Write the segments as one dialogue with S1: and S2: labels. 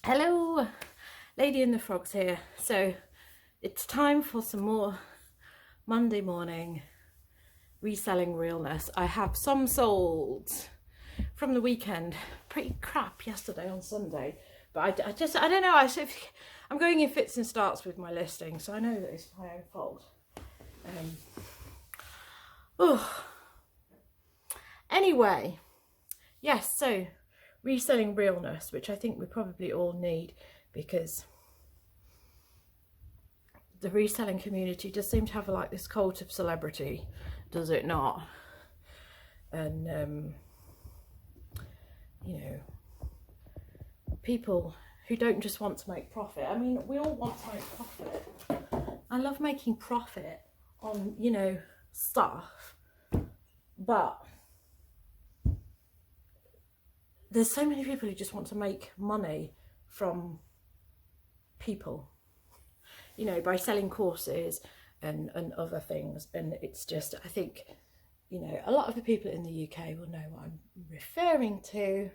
S1: Hello, Lady and the Frogs here. So it's time for some more Monday morning reselling realness. I have some sold from the weekend. Pretty crap yesterday on Sunday, but I don't know. I'm going in fits and starts with my listing, so I know that it's my own fault. Anyway, yes, so reselling realness, which I think we probably all need, because the reselling community does seem to have like this cult of celebrity, does it not? And you know, people who don't just want to make profit. I mean, we all want to make profit. I love making profit on, you know, stuff, but there's so many people who just want to make money from people, you know, by selling courses and other things. And it's just, I think, you know, a lot of the people in the UK will know what I'm referring to.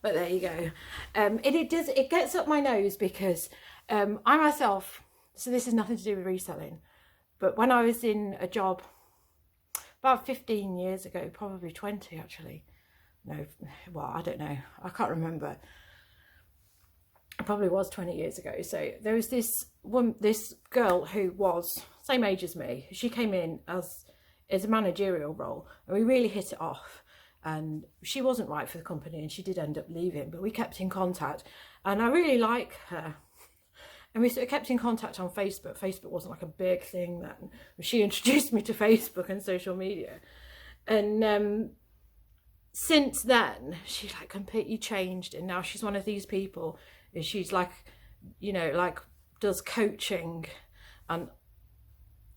S1: But there you go. It gets up my nose because I myself, so this has nothing to do with reselling, but when I was in a job about 15 years ago, probably 20 actually, no, well, I don't know, I can't remember, it probably was 20 years ago. So there was this girl who was same age as me. She came in as a managerial role, and we really hit it off, and she wasn't right for the company and she did end up leaving, but we kept in contact and I really like her. And we sort of kept in contact on Facebook. Facebook wasn't like a big thing then. She introduced me to Facebook and social media. And since then, she's like completely changed. And now she's one of these people. She's like, you know, like does coaching. And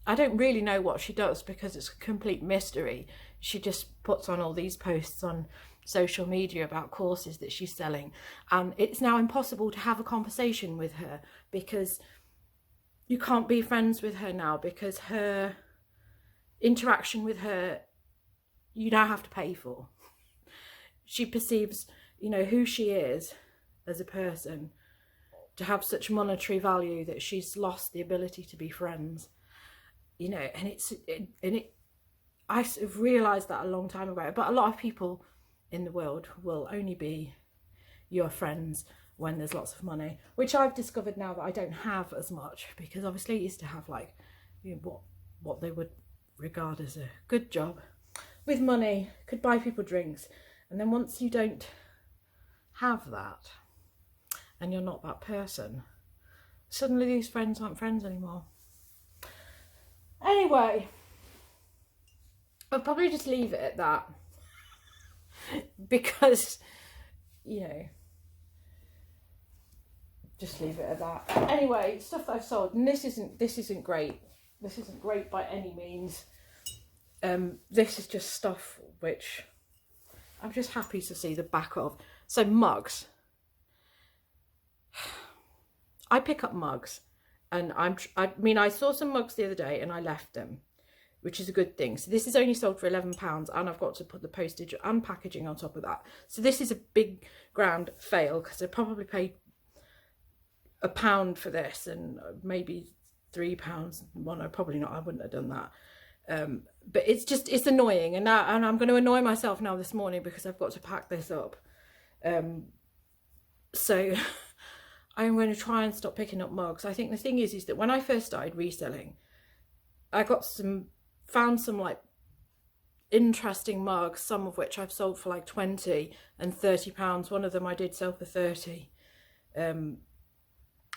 S1: I don't really know what she does because it's a complete mystery. She just puts on all these posts on social media about courses that she's selling, and it's now impossible to have a conversation with her because you can't be friends with her now, because her interaction with her you now have to pay for. She perceives, you know, who she is as a person to have such monetary value that she's lost the ability to be friends, you know. And I sort of realised that a long time ago, but a lot of people in the world will only be your friends when there's lots of money, which I've discovered now that I don't have as much, because obviously I used to have, like, you know, what they would regard as a good job with money, could buy people drinks, and then once you don't have that and you're not that person, suddenly these friends aren't friends anymore. Anyway, I'll probably just leave it at that because, you know, just leave it at that. Anyway, stuff that I've sold, and this isn't great. This isn't great by any means. This is just stuff which I'm just happy to see the back of. So mugs. I pick up mugs, and I mean, I saw some mugs the other day and I left them, which is a good thing. So this is only sold for £11, and I've got to put the postage and packaging on top of that. So this is a big grand fail, because I probably paid £1 for this and maybe £3. Well, no, probably not. I wouldn't have done that. But it's annoying, and I'm going to annoy myself now this morning because I've got to pack this up. So I'm going to try and stop picking up mugs. I think the thing is that when I first started reselling, I found some like interesting mugs, some of which I've sold for like 20 and £30. One of them I did sell for 30. And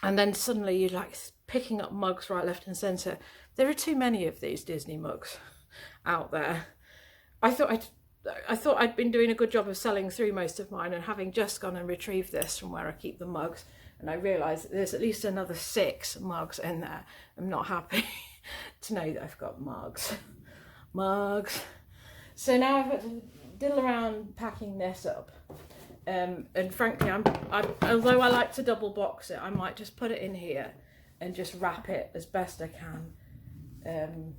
S1: then suddenly you're like picking up mugs right, left and centre. There are too many of these Disney mugs out there. I thought I'd been doing a good job of selling through most of mine, and having just gone and retrieved this from where I keep the mugs, and I realised that there's at least another 6 mugs in there. I'm not happy to know that I've got mugs. So now I've got to diddle around packing this up. And frankly, although I like to double box it, I might just put it in here and just wrap it as best I can. And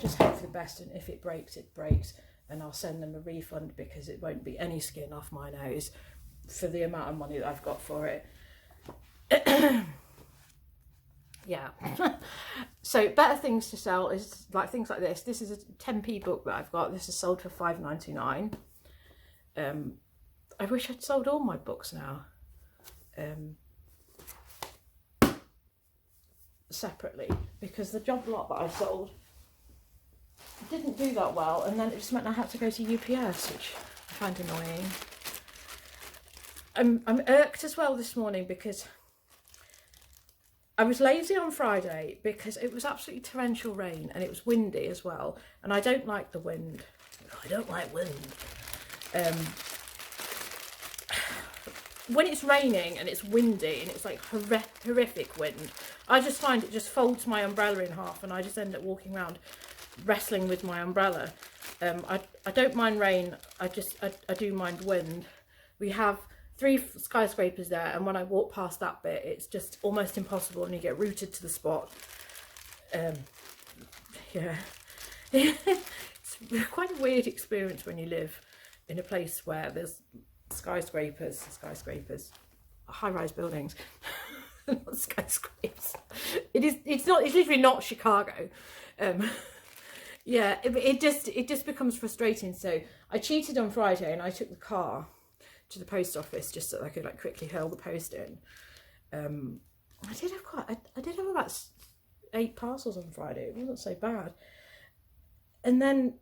S1: just hope for the best, and if it breaks, it breaks, and I'll send them a refund because it won't be any skin off my nose. for the amount of money that I've got for it. Yeah. So better things to sell is like things like this. This is a 10p book that I've got. This is sold for £5.99. I wish I'd sold all my books now separately, because the job lot that I sold didn't do that well, and then it just meant I had to go to UPS, which I find annoying. I'm irked as well this morning because I was lazy on Friday because it was absolutely torrential rain and it was windy as well, and I don't like the wind. I don't like wind. When it's raining and it's windy and it's like horrific wind, I just find it just folds my umbrella in half, and I just end up walking around wrestling with my umbrella. I don't mind rain, I do mind wind. We have 3 skyscrapers there, and when I walk past that bit, it's just almost impossible, and you get rooted to the spot. Yeah. It's quite a weird experience when you live in a place where there's skyscrapers, high-rise buildings, not skyscrapers. It's literally not Chicago. Yeah, it just becomes frustrating. So I cheated on Friday and I took the car to the post office just so I could like quickly hurl the post in. I did have about 8 parcels on Friday. It wasn't so bad. And then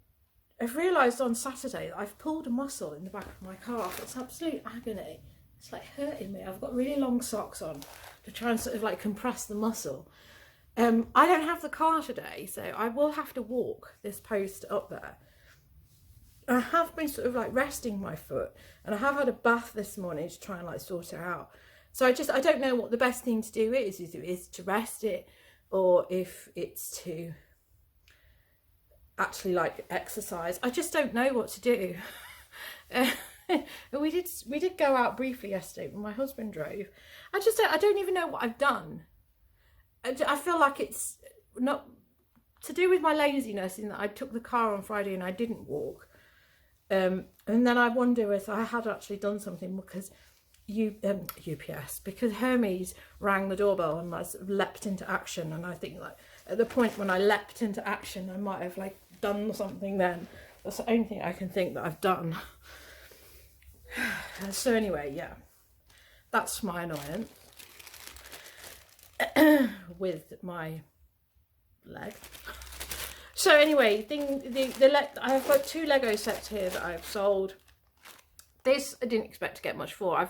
S1: I've realised on Saturday that I've pulled a muscle in the back of my calf. It's absolute agony. It's like hurting me. I've got really long socks on to try and sort of like compress the muscle. I don't have the car today, so I will have to walk this post up there. I have been sort of like resting my foot, and I have had a bath this morning to try and like sort it out. So I don't know what the best thing to do is to rest it, or if it's to actually like exercise. I just don't know what to do. We did go out briefly yesterday when my husband drove. I don't even know what I've done. I feel like it's not to do with my laziness in that I took the car on Friday and I didn't walk. And then I wonder if I had actually done something, because UPS, because Hermes rang the doorbell and I sort of leapt into action, and I think like at the point when I leapt into action I might have like done something then. That's the only thing I can think that I've done. So anyway, yeah, that's my annoyance with my leg. So anyway, I have got 2 Lego sets here that I've sold. This I didn't expect to get much for. I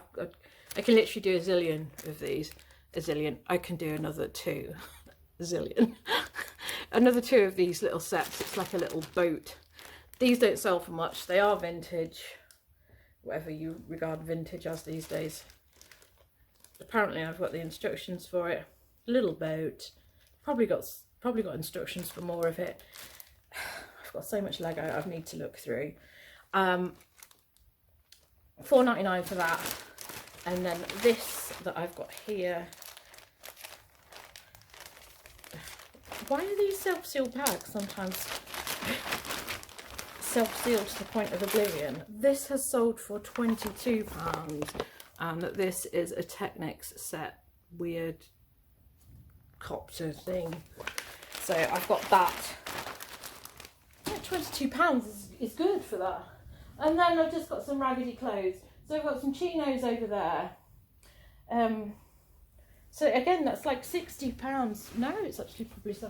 S1: can literally do a zillion of these. A zillion. I can do another 2. A zillion. Another 2 of these little sets. It's like a little boat. These don't sell for much. They are vintage. Whatever you regard vintage as these days. Apparently I've got the instructions for it. Little boat. Probably got instructions for more of it. I've got so much Lego I need to look through. $4.99 for that. And then this that I've got here. Why are these self-sealed bags sometimes self-sealed to the point of oblivion? This has sold for £22, and this is a Technics set weird copter thing. So I've got that. Yeah, £22 is good for that. And then I've just got some raggedy clothes. So I've got some chinos over there. So again, that's like £60. No, it's actually probably £75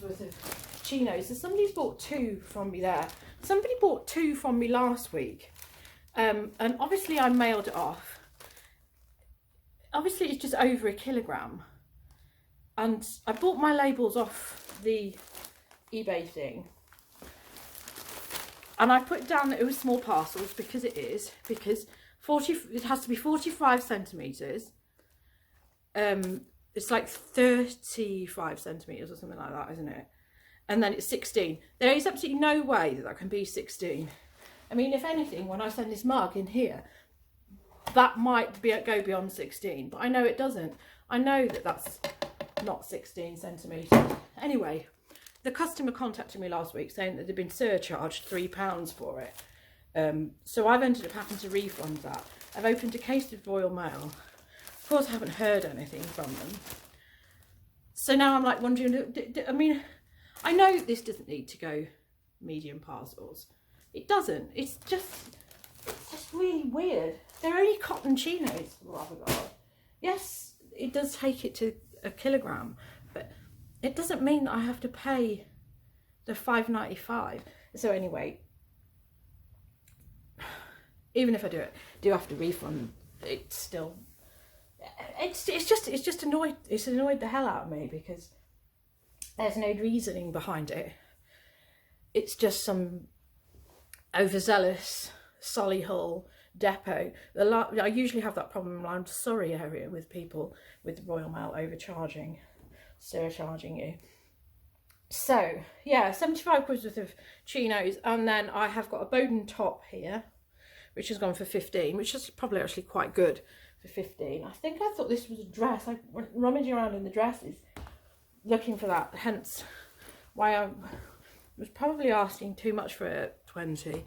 S1: worth of chinos. So somebody's bought 2 from me there. Somebody bought 2 from me last week. And obviously I mailed it off. Obviously it's just over 1 kilogram. And I bought my labels off the eBay thing. And I put down that it was small parcels because it is. Because it has to be 45 centimetres. It's like 35 centimetres or something like that, isn't it? And then it's 16. There is absolutely no way that can be 16. I mean, if anything, when I send this mug in here, that might go beyond 16. But I know it doesn't. I know that that's not 16 centimetres. Anyway, the customer contacted me last week saying that they'd been surcharged £3 for it. So I've ended up having to refund that. I've opened a case of Royal Mail. Of course, I haven't heard anything from them. So now I'm like wondering, I mean, I know this doesn't need to go medium parcels. It doesn't. It's just really weird. They're only cotton chinos, for love of God. Yes, it does take it to a kilogram, but it doesn't mean that I have to pay the $5.95. So anyway, even if I do have to refund, it's still, it's just annoyed. It's annoyed the hell out of me because there's no reasoning behind it. It's just some overzealous Solihull depot. I usually have that problem around Surrey area with people with Royal Mail overcharging, surcharging you. So yeah, 75 quid worth of chinos, and then I have got a Bowden top here, which has gone for 15, which is probably actually quite good for 15. I think I thought this was a dress. I went rummaging around in the dresses looking for that, hence why I was probably asking too much for it at 20.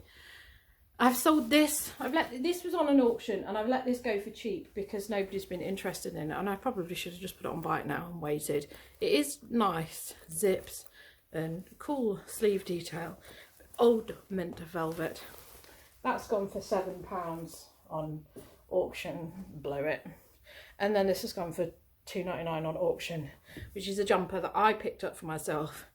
S1: I've sold this. This was on an auction and I've let this go for cheap because nobody's been interested in it, and I probably should have just put it on Buy It Now and waited. It is nice zips and cool sleeve detail. Old mint velvet. That's gone for £7 on auction. Blow it. And then this has gone for £2.99 on auction, which is a jumper that I picked up for myself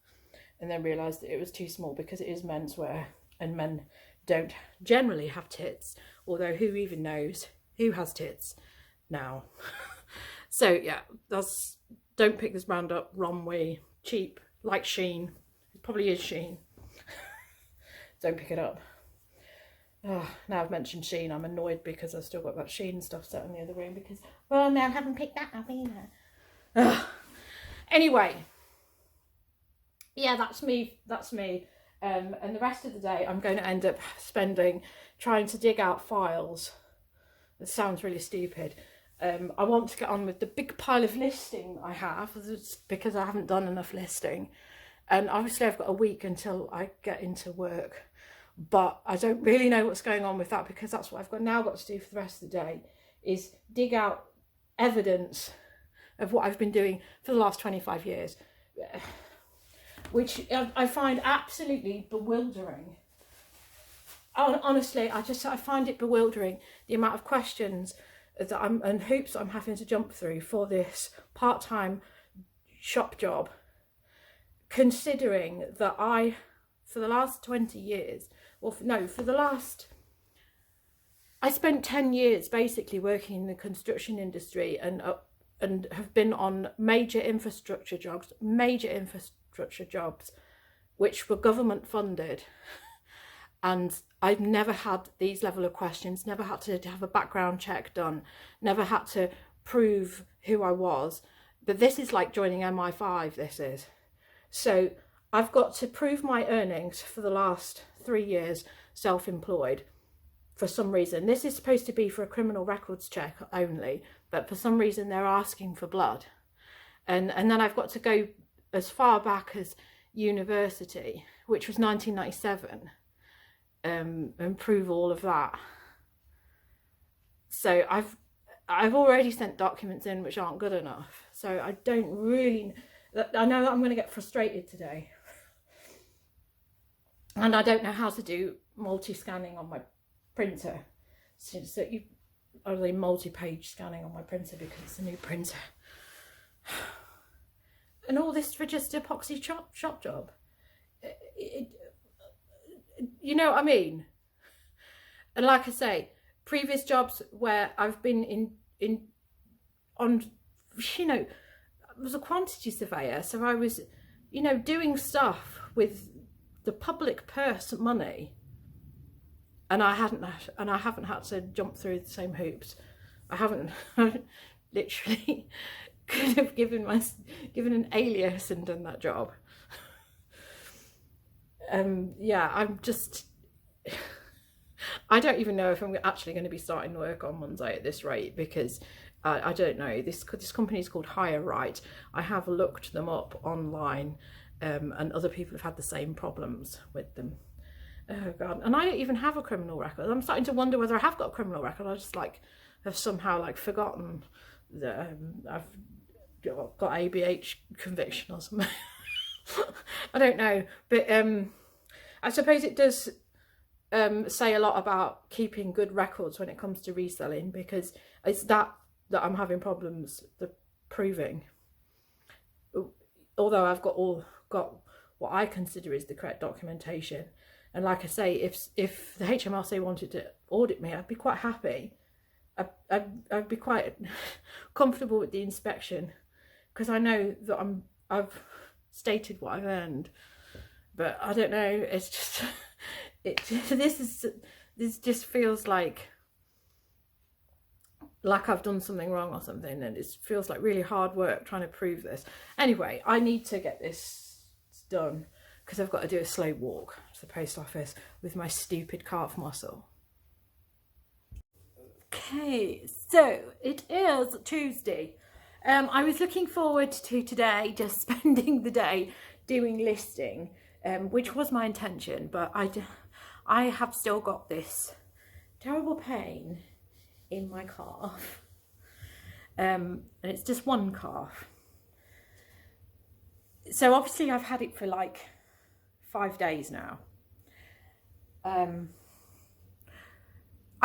S1: and then realised that it was too small because it is menswear and men don't generally have tits, although who even knows who has tits now. So yeah, don't pick this brand up. Romwe, cheap, like Shein. It probably is Shein. Don't pick it up. Oh, now I've mentioned Shein, I'm annoyed because I've still got that Shein stuff set in the other room because, well, now I haven't picked that up either. Anyway, yeah, that's me. And the rest of the day I'm going to end up spending trying to dig out files. It sounds really stupid. I want to get on with the big pile of listing I have because I haven't done enough listing. And obviously I've got a week until I get into work. But I don't really know what's going on with that because that's what I've now got to do for the rest of the day, is dig out evidence of what I've been doing for the last 25 years. Which I find absolutely bewildering. Honestly, I find it bewildering, the amount of questions and hoops that I'm having to jump through for this part-time shop job, considering that for the last 20 years, I spent 10 years basically working in the construction industry and have been on major infrastructure jobs, which were government funded, and I've never had these level of questions, never had to have a background check done, never had to prove who I was. But this is like joining MI5, this is. So I've got to prove my earnings for the last 3 years self-employed for some reason. This is supposed to be for a criminal records check only, but for some reason they're asking for blood. And then I've got to go as far back as university, which was 1997, and prove all of that. So I've already sent documents in which aren't good enough. So I don't really, I know that I'm going to get frustrated today. And I don't know how to do multi-scanning on my printer. So multi-page scanning on my printer because it's a new printer. And all this for just epoxy shop job. You know what I mean? And like I say, previous jobs where I've been I was a quantity surveyor, so I was, doing stuff with the public purse money, and I haven't had to jump through the same hoops. I haven't literally could have given an alias and done that job. Yeah, I don't even know if I'm actually going to be starting work on Monday at this rate, because I don't know. This company is called Hire Right. I have looked them up online, and other people have had the same problems with them. Oh God. And I don't even have a criminal record. I'm starting to wonder whether I have got a criminal record. I just like have somehow like forgotten that I've got ABH conviction or something. I don't know, but I suppose it does say a lot about keeping good records when it comes to reselling, because it's that I'm having problems proving. Although I've got what I consider is the correct documentation, and like I say, if the HMRC wanted to audit me, I'd be quite happy. I'd be quite comfortable with the inspection, because I know that I've stated what I've earned. But I don't know. It's just this just feels like I've done something wrong or something, and it feels like really hard work trying to prove this. Anyway, I need to get this done because I've got to do a slow walk to the post office with my stupid calf muscle. Okay, so it is Tuesday. I was looking forward to today, just spending the day doing listing, which was my intention, but I have still got this terrible pain in my calf, and it's just one calf. So obviously I've had it for like 5 days now. I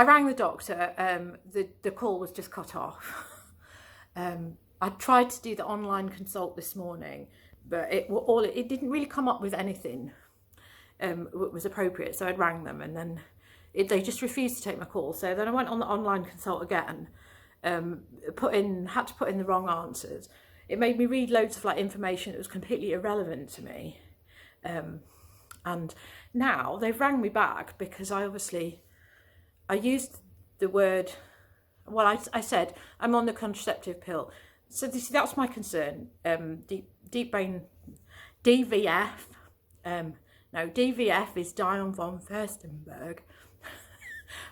S1: rang the doctor. The call was just cut off. I tried to do the online consult this morning, but it didn't really come up with anything what was appropriate. So I rang them, and then they just refused to take my call. So then I went on the online consult again, had to put in the wrong answers. It made me read loads of like information that was completely irrelevant to me. And now they've rang me back because I used the word, well, I said I'm on the contraceptive pill. So that's my concern. Deep brain, DVF. No, DVF is Dion von Furstenberg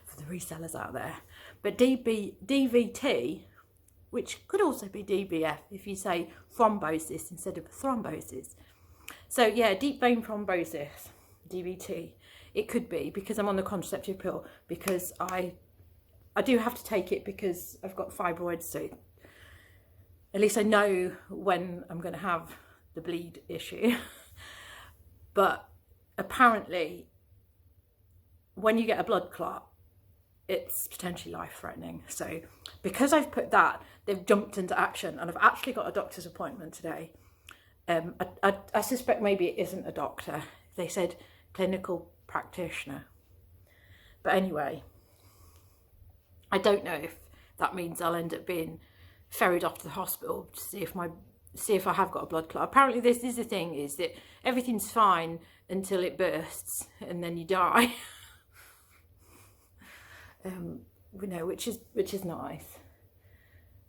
S1: for the resellers out there. But DVT, which could also be DBF if you say thrombosis instead of thrombosis. So yeah, deep vein thrombosis, DVT. It could be because I'm on the contraceptive pill, because I do have to take it because I've got fibroids, so at least I know when I'm going to have the bleed issue. But apparently when you get a blood clot, it's potentially life-threatening. So because I've put that, they've jumped into action, and I've actually got a doctor's appointment today. I suspect maybe it isn't a doctor. They said clinical practitioner. But anyway, I don't know if that means I'll end up being ferried off to the hospital to see if I have got a blood clot. Apparently this is the thing, is that everything's fine until it bursts and then you die. Which is nice.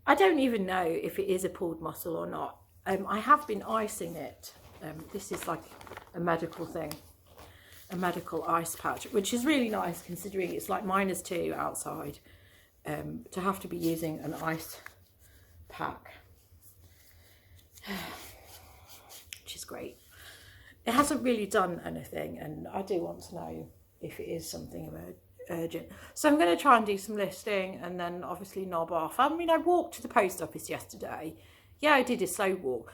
S1: I don't even know if it is a pulled muscle or not. I have been icing it. This is like a medical thing, a medical ice patch, which is really nice considering it's like -2 outside, to have to be using an ice pack, which is great. It hasn't really done anything, and I do want to know if it is something urgent. So I'm going to try and do some listing and then obviously knob off. I mean, I walked to the post office yesterday. Yeah, I did a slow walk.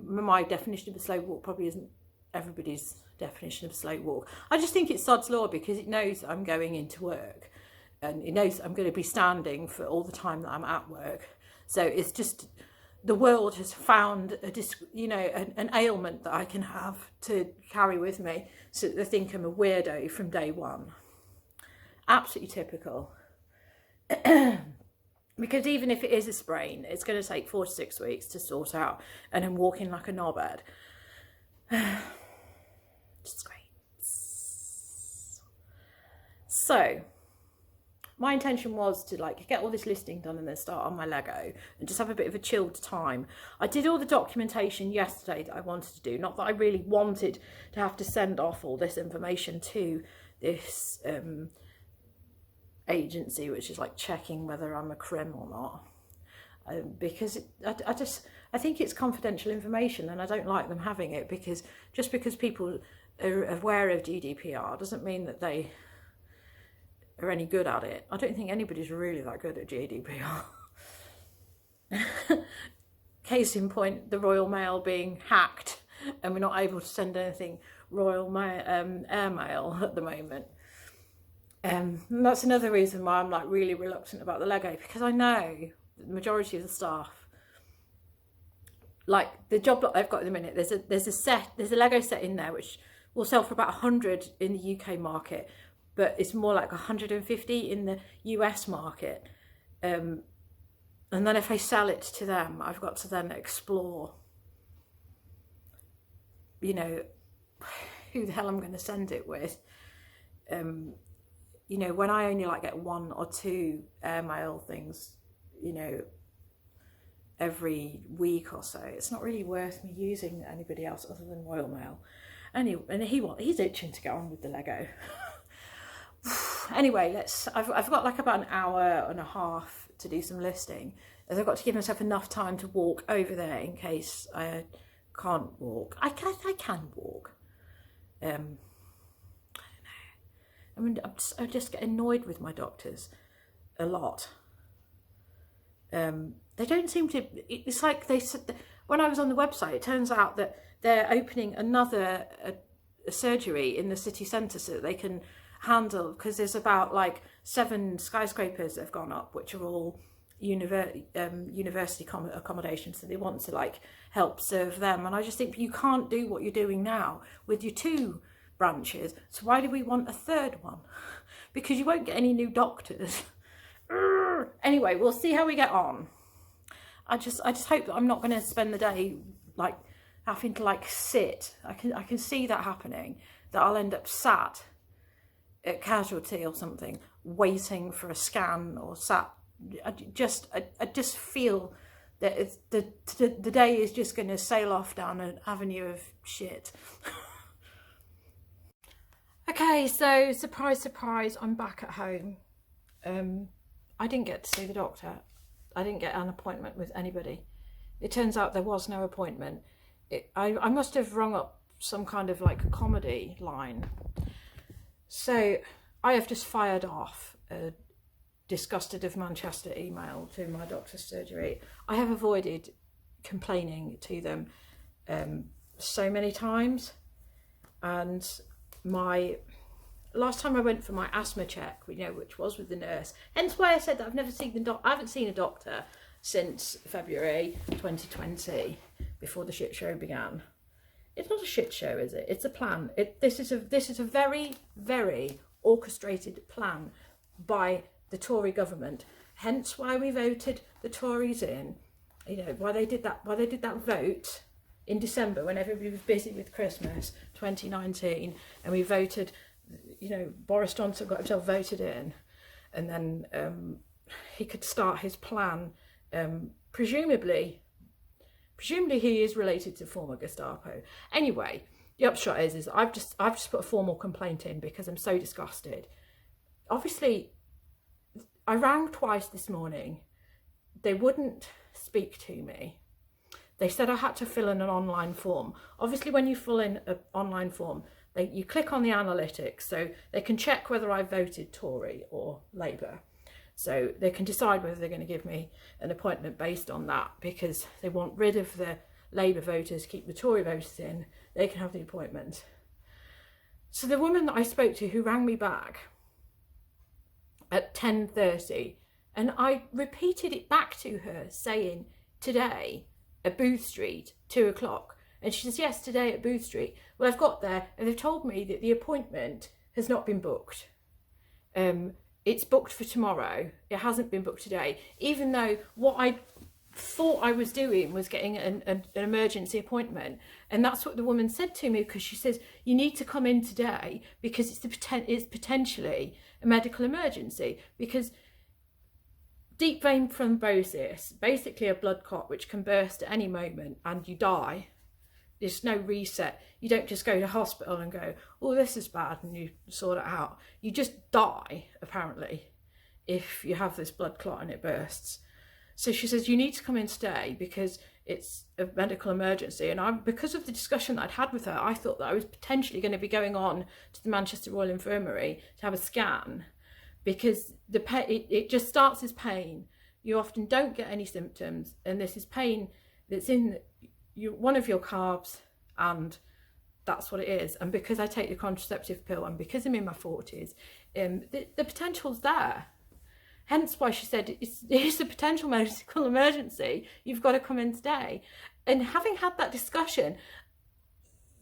S1: My definition of a slow walk probably isn't everybody's definition of a slow walk. I just think it's sod's law because it knows that I'm going into work, and it knows I'm going to be standing for all the time that I'm at work. So it's just, the world has found an ailment that I can have to carry with me, so that they think I'm a weirdo from day one. Absolutely typical. Because even if it is a sprain, it's going to take 4 to 6 weeks to sort out, and I'm walking like a knobhead. Just great. So my intention was to like get all this listing done and then start on my Lego and just have a bit of a chilled time. I did all the documentation yesterday that I wanted to do. Not that I really wanted to have to send off all this information to this agency, which is like checking whether I'm a crim or not, because I think it's confidential information, and I don't like them having it, because just because people are aware of GDPR doesn't mean that they are any good at it. I don't think anybody's really that good at GDPR. Case in point, the Royal Mail being hacked and we're not able to send anything Royal Mail, airmail at the moment. And that's another reason why I'm like really reluctant about the Lego, because I know the majority of the staff, like the job that I've got at the minute, there's a Lego set in there which will sell for about 100 in the UK market, but it's more like 150 in the US market. And then if I sell it to them, I've got to then explore, you know, who the hell I'm going to send it with. You know, when I only like get 1 or 2 airmail things, you know, every week or so, it's not really worth me using anybody else other than Royal Mail. And he's itching to get on with the Lego. Anyway, I've got like about an hour and a half to do some listing, as I've got to give myself enough time to walk over there in case I can't walk. I can walk. I don't know. I mean, I just get annoyed with my doctors a lot. They don't seem to. It's like they said when I was on the website. It turns out that they're opening another a surgery in the city centre so that they can handle, because there's about like 7 skyscrapers that have gone up, which are all university accommodation. So they want to like help serve them. And I just think you can't do what you're doing now with your 2 branches. So why do we want a 3rd one? Because you won't get any new doctors. Anyway, we'll see how we get on. I just hope that I'm not going to spend the day like having to like sit. I can see that happening, that I'll end up sat at casualty or something waiting for a scan, or sat. I just feel that the day is just going to sail off down an avenue of shit. Okay, so surprise, surprise, I'm back at home. I didn't get to see the doctor. I didn't get an appointment with anybody. It turns out there was no appointment. I must have rung up some kind of like a comedy line. So I have just fired off a disgusted of Manchester email to my doctor's surgery. I have avoided complaining to them so many times, and my last time I went for my asthma check, you know, which was with the nurse, hence why I said that I haven't seen a doctor since February 2020, before the shit show began. It's not a shit show, is it? It's a plan. This is a very, very orchestrated plan by the Tory government. Hence why we voted the Tories in. You know, why they did that vote in December when everybody was busy with Christmas 2019, and we voted, you know, Boris Johnson got himself voted in, and then he could start his plan. Presumably he is related to former Gestapo. Anyway, the upshot is I've just put a formal complaint in because I'm so disgusted. Obviously, I rang twice this morning. They wouldn't speak to me. They said I had to fill in an online form. Obviously, when you fill in an online form, you click on the analytics, so they can check whether I voted Tory or Labour. So they can decide whether they're going to give me an appointment based on that, because they want rid of the Labour voters, keep the Tory voters in. They can have the appointment. So the woman that I spoke to, who rang me back at 10:30, and I repeated it back to her saying, today at Booth Street, 2 o'clock. And she says, yes, today at Booth Street. Well, I've got there and they've told me that the appointment has not been booked. It's booked for tomorrow. It hasn't been booked today, even though what I thought I was doing was getting an emergency appointment. And that's what the woman said to me, because she says, you need to come in today because it's potentially a medical emergency, because deep vein thrombosis, basically a blood clot which can burst at any moment and you die. There's no reset. You don't just go to hospital and go, oh, this is bad, and you sort it out. You just die, apparently, if you have this blood clot and it bursts. So she says, you need to come in today because it's a medical emergency. And because of the discussion that I'd had with her, I thought that I was potentially going to be going on to the Manchester Royal Infirmary to have a scan, because it just starts as pain. You often don't get any symptoms, and this is pain that's in one of your calves, and that's what it is. And because I take the contraceptive pill, and because I'm in my 40s, the potential's there. Hence why she said, it's a potential medical emergency. You've got to come in today. And having had that discussion,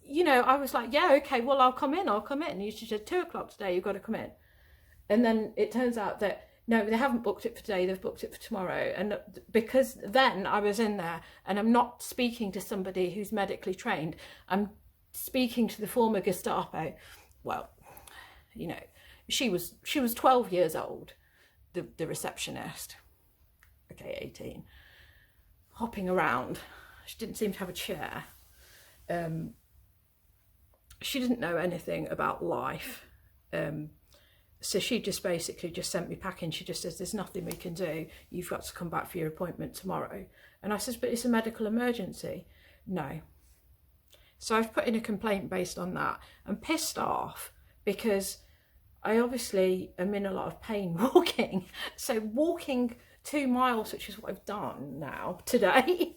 S1: you know, I was like, yeah, okay, well, I'll come in. She said, 2 o'clock today, you've got to come in. And then it turns out that, no, they haven't booked it for today, they've booked it for tomorrow. And because then I was in there, and I'm not speaking to somebody who's medically trained, I'm speaking to the former Gestapo. Well, you know, she was 12 years old. The receptionist, okay, 18, hopping around. She didn't seem to have a chair. She didn't know anything about life. So she just basically just sent me packing. She just says, there's nothing we can do. You've got to come back for your appointment tomorrow. And I says, but it's a medical emergency. No. So I've put in a complaint based on that. I'm pissed off because I obviously am in a lot of pain walking. So walking 2 miles, which is what I've done now today,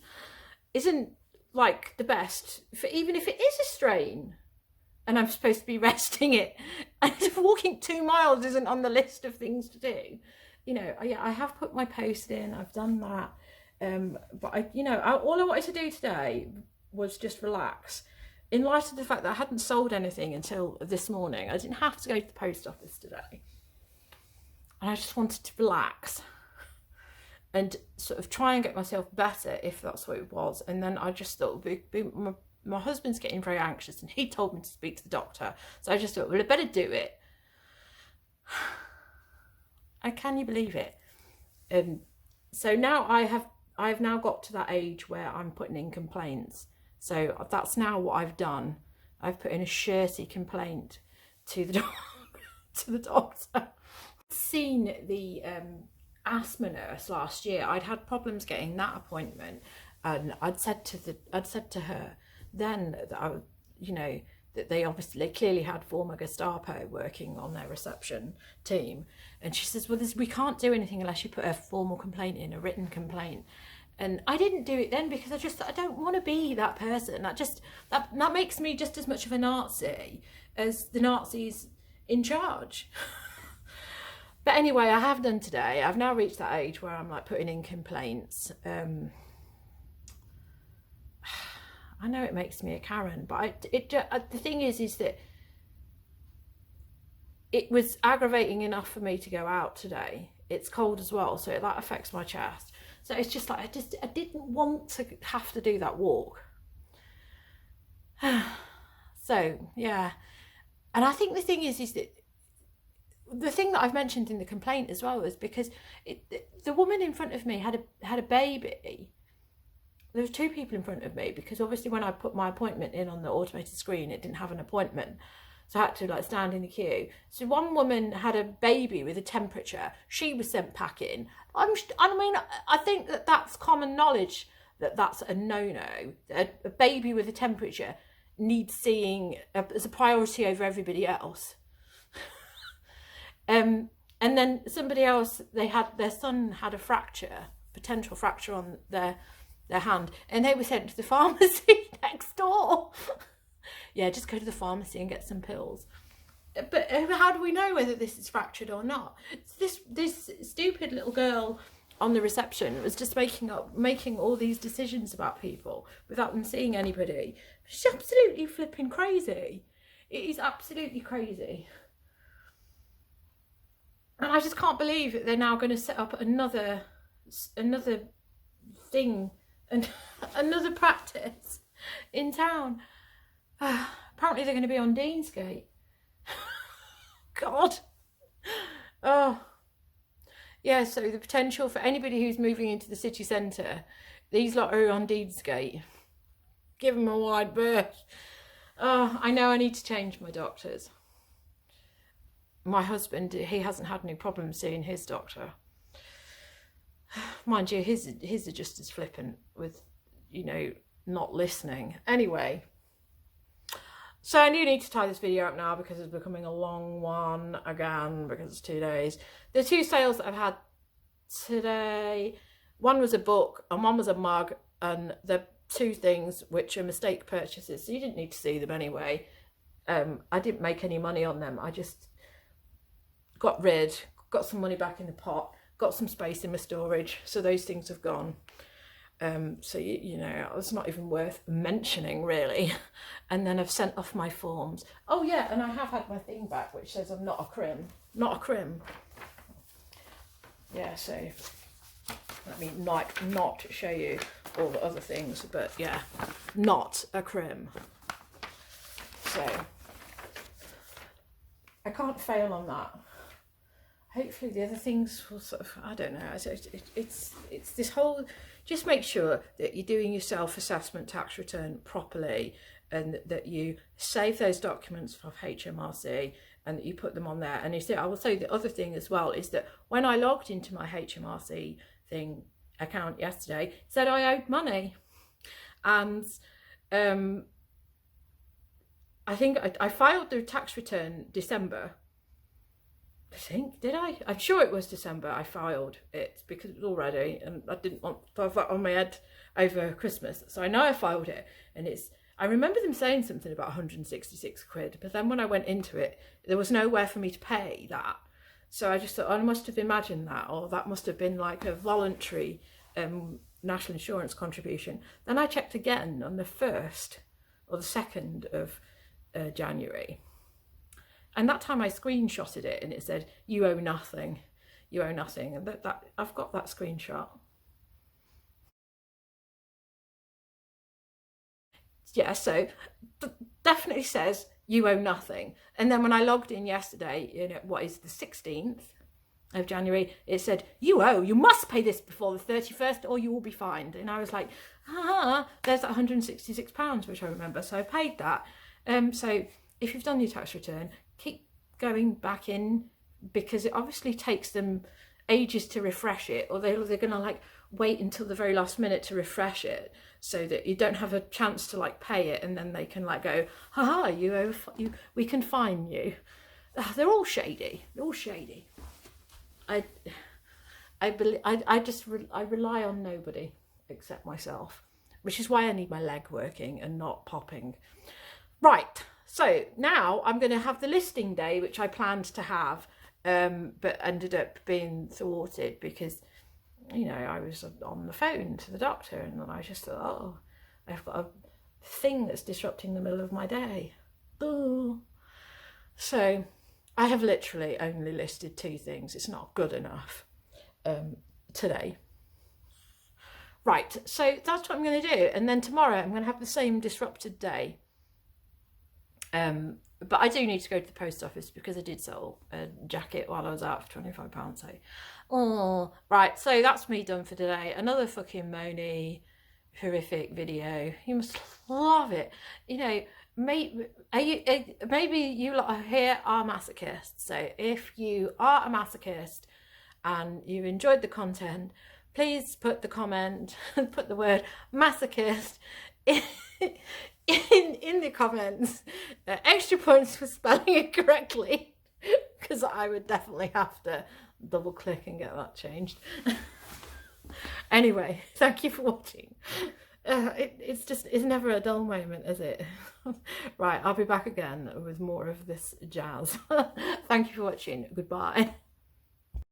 S1: isn't like the best, for even if it is a strain and I'm supposed to be resting it. And if walking 2 miles isn't on the list of things to do, you know, I have put my post in, I've done that. But all I wanted to do today was just relax. In light of the fact that I hadn't sold anything until this morning, I didn't have to go to the post office today. And I just wanted to relax and sort of try and get myself better, if that's what it was. And then I just thought, my husband's getting very anxious and he told me to speak to the doctor. So I just thought, well, I better do it. And can you believe it? So now I've now got to that age where I'm putting in complaints. So that's now what I've done. I've put in a shirty complaint to the doctor. Seen the asthma nurse last year. I'd had problems getting that appointment, and I'd said to her then that that they clearly had former Gestapo working on their reception team, and she says, well, we can't do anything unless you put a formal complaint in, a written complaint. And I didn't do it then because I don't want to be that person. That makes me just as much of a Nazi as the Nazis in charge. But anyway, I have done today. I've now reached that age where I'm like putting in complaints. I know it makes me a Karen, but the thing is that it was aggravating enough for me to go out today. It's cold as well, so that affects my chest. So it's just like, I didn't want to have to do that walk. So, yeah. And I think the thing is that the thing that I've mentioned in the complaint as well is because the woman in front of me had a baby. There was 2 people in front of me, because obviously when I put my appointment in on the automated screen, it didn't have an appointment. So I had to stand in the queue. So one woman had a baby with a temperature. She was sent packing. I think that's common knowledge that that's a no-no. A baby with a temperature needs seeing as a priority over everybody else. And then somebody else, their son had a fracture, potential fracture on their hand, and they were sent to the pharmacy next door. Yeah, just go to the pharmacy and get some pills. But how do we know whether this is fractured or not? This stupid little girl on the reception was just making all these decisions about people without them seeing anybody. She's absolutely flipping crazy. It is absolutely crazy. And I just can't believe that they're now going to set up another thing and another practice in town. Apparently they're going to be on Deansgate. God. Oh. Yeah, so the potential for anybody who's moving into the city centre, these lot are on Deansgate. Give them a wide berth. Oh, I know I need to change my doctors. My husband, he hasn't had any problems seeing his doctor. Mind you, his are just as flippant with, you know, not listening. Anyway, so I do need to tie this video up now because it's becoming a long one again because it's 2 days. The 2 sales that I've had today, one was a book and one was a mug, and the 2 things which are mistake purchases, so you didn't need to see them anyway. I didn't make any money on them. I just got some money back in the pot, got some space in my storage, so those things have gone. So you know, it's not even worth mentioning really. And then I've sent off my forms. Oh yeah, and I have had my thing back which says I'm not a crim. Yeah, so let me not show you all the other things, but yeah, not a crim. So I can't fail on that. Hopefully the other things will sort of, I don't know, it's this whole, just make sure that you're doing your self-assessment tax return properly, and that you save those documents from HMRC and that you put them on there. And you see, I will say the other thing as well is that when I logged into my HMRC account yesterday, it said I owed money. And I think I filed the tax return December. Did I? I'm sure it was December I filed it because it was all ready and I didn't want to have that on my head over Christmas. So I know I filed it, and I remember them saying something about 166 quid, but then when I went into it, there was nowhere for me to pay that. So I just thought, I must have imagined that, or that must have been like a voluntary national insurance contribution. Then I checked again on the 1st or the 2nd of January. And that time I screenshotted it and it said, you owe nothing, you owe nothing. And that I've got that screenshot. Yeah, so definitely says you owe nothing. And then when I logged in yesterday, you know, what is the 16th of January, it said, you must pay this before the 31st or you will be fined. And I was like, there's that £166, which I remember. So I paid that. So if you've done your tax return, keep going back in, because it obviously takes them ages to refresh it, or they're going to like wait until the very last minute to refresh it, so that you don't have a chance to like pay it, and then they can like go, we can fine you. They're all shady. They're all shady. I rely on nobody except myself, which is why I need my leg working and not popping. Right. So now I'm going to have the listing day, which I planned to have, but ended up being thwarted because, you know, I was on the phone to the doctor, and then I just thought, oh, I've got a thing that's disrupting the middle of my day. Ooh. So I have literally only listed 2 things. It's not good enough today. Right, so that's what I'm going to do. And then tomorrow I'm going to have the same disrupted day. But I do need to go to the post office because I did sell a jacket while I was out for £25. So, right. So that's me done for today. Another fucking moany, horrific video. You must love it. You know, maybe you lot here are masochists. So if you are a masochist and you enjoyed the content, please put the comment, put the word masochist in the comments. Extra points for spelling it correctly, because I would definitely have to double click and get that changed. Anyway, thank you for watching. It's never a dull moment, is it? Right, I'll be back again with more of this jazz. Thank you for watching. Goodbye.